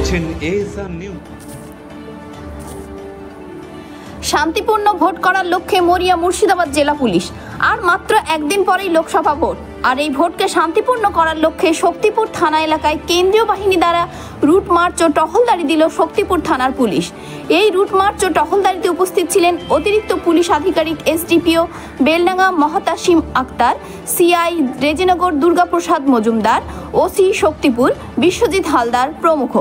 দেখছেন ASR news. শান্তিপূর্ণ vote করার লক্ষ্যে মরিয়া মুর্শিদাবাদ জেলা পুলিশ। আর মাত্র একদিন পরেই লোকসভা ভোট, আর এই ভোটকে শান্তিপূর্ণ করার লক্ষ্যে শক্তিপুর থানা এলাকায় কেন্দ্রীয় বাহিনী দ্বারা রুট মার্চ ও টহলদারি দিল শক্তিপুর থানার পুলিশ। এই রুট মার্চ ও টহলদারিতে উপস্থিত ছিলেন অতিরিক্ত পুলিশ আধিকারিক SDPO Beldanga Mohtasim Akhtar, CI Rejinagar Durgaprasad Majumdar, OC Shaktipur Biswajit Haldar প্রমুখ।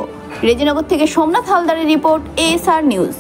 রেজিনগর থেকে সোমনাথ হালদারের রিপোর্ট, এএসআর নিউজ।